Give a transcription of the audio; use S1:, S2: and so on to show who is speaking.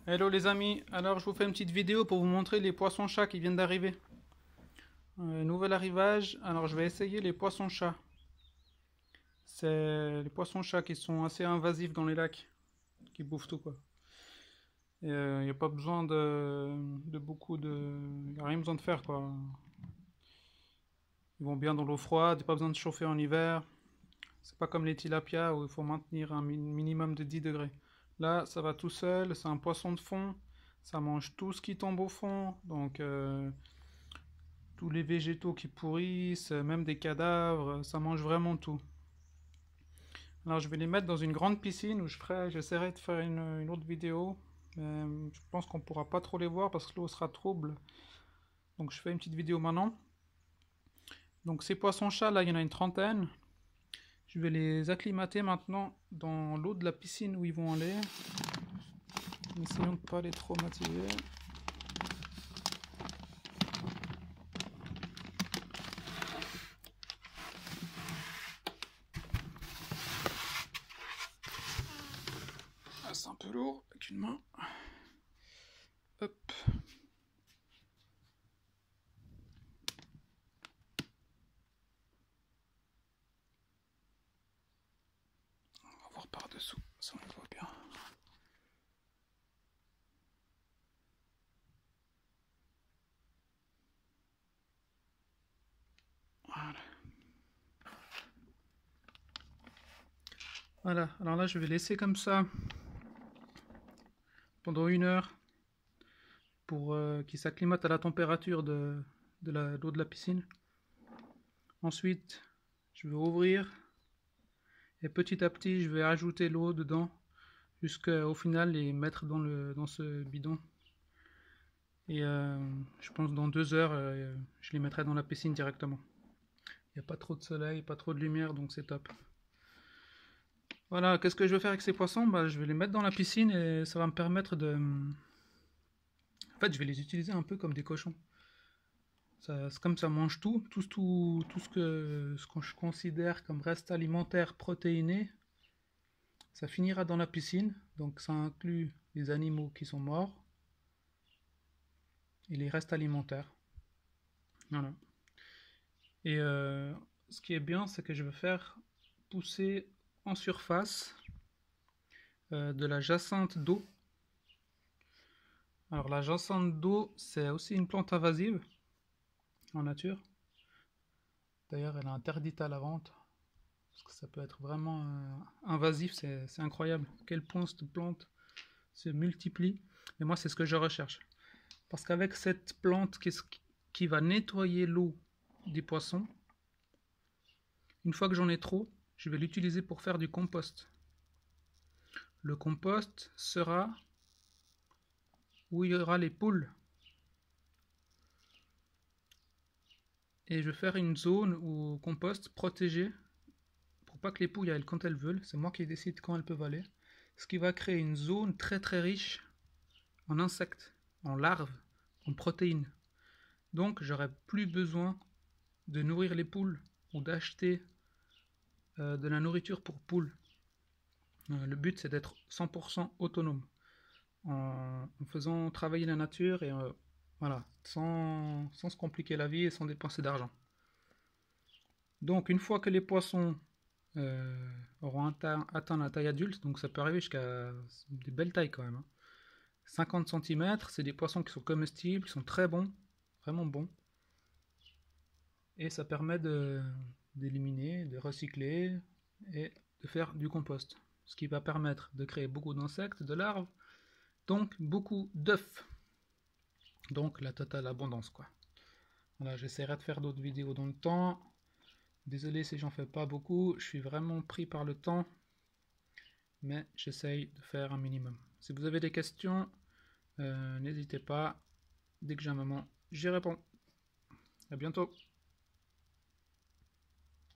S1: Hello les amis, alors je vous fais une petite vidéo pour vous montrer les poissons-chats qui viennent d'arriver. Nouvel arrivage, alors je vais essayer les poissons-chats. C'est les poissons-chats qui sont assez invasifs dans les lacs, qui bouffent tout quoi. Il n'y a pas besoin de beaucoup de... Il n'y a rien besoin de faire quoi. Ils vont bien dans l'eau froide, il n'y a pas besoin de chauffer en hiver. C'est pas comme les tilapias où il faut maintenir un minimum de 10 degrés. Là, ça va tout seul, c'est un poisson de fond, ça mange tout ce qui tombe au fond, donc tous les végétaux qui pourrissent, même des cadavres, ça mange vraiment tout. Alors je vais les mettre dans une grande piscine où j'essaierai de faire une autre vidéo, mais je pense qu'on pourra pas trop les voir parce que l'eau sera trouble. Donc je fais une petite vidéo maintenant. Donc ces poissons-chats là, il y en a une trentaine. Je vais les acclimater maintenant dans l'eau de la piscine où ils vont aller. Essayons de ne pas les traumatiser. Ah, c'est un peu lourd avec une main. Hop. On va voir par dessous, ça on le voit bien. Voilà. Voilà, alors là je vais laisser comme ça pendant 1 heure pour qu'il s'acclimate à la température de l'eau de la piscine. Ensuite, je vais ouvrir et petit à petit je vais ajouter l'eau dedans jusqu'au final les mettre dans ce bidon. Et je pense dans 2 heures, je les mettrai dans la piscine directement. Il n'y a pas trop de soleil, pas trop de lumière, donc c'est top. Voilà, qu'est-ce que je vais faire avec ces poissons? Bah, je vais les mettre dans la piscine et ça va me permettre de... En fait, je vais les utiliser un peu comme des cochons. C'est comme ça mange tout ce que je considère comme reste alimentaire protéiné, ça finira dans la piscine. Donc ça inclut les animaux qui sont morts et les restes alimentaires. Voilà. Et ce qui est bien, c'est que je vais faire pousser en surface de la jacinthe d'eau. Alors la jacinthe d'eau, c'est aussi une plante invasive en nature. D'ailleurs, elle est interdite à la vente parce que ça peut être vraiment invasif. C'est incroyable à quel point cette plante se multiplie. Et moi, c'est ce que je recherche. Parce qu'avec cette plante qui va nettoyer l'eau des poissons, une fois que j'en ai trop, je vais l'utiliser pour faire du compost. Le compost sera où il y aura les poules. Et je vais faire une zone au compost protégée pour pas que les poules aillent quand elles veulent. C'est moi qui décide quand elles peuvent aller. Ce qui va créer une zone très très riche en insectes, en larves, en protéines. Donc j'aurai plus besoin de nourrir les poules ou d'acheter de la nourriture pour poules. Le but c'est d'être 100% autonome en faisant travailler la nature et voilà, sans se compliquer la vie et sans dépenser d'argent. Donc une fois que les poissons auront atteint la taille adulte, donc ça peut arriver jusqu'à des belles tailles quand même, hein. 50 cm, c'est des poissons qui sont comestibles, qui sont très bons, vraiment bons. Et ça permet d'éliminer, de recycler et de faire du compost. Ce qui va permettre de créer beaucoup d'insectes, de larves, donc beaucoup d'œufs. Donc la totale abondance quoi. Voilà, j'essaierai de faire d'autres vidéos dans le temps. Désolé si j'en fais pas beaucoup, je suis vraiment pris par le temps. Mais j'essaye de faire un minimum. Si vous avez des questions, n'hésitez pas. Dès que j'ai un moment, j'y réponds. À bientôt.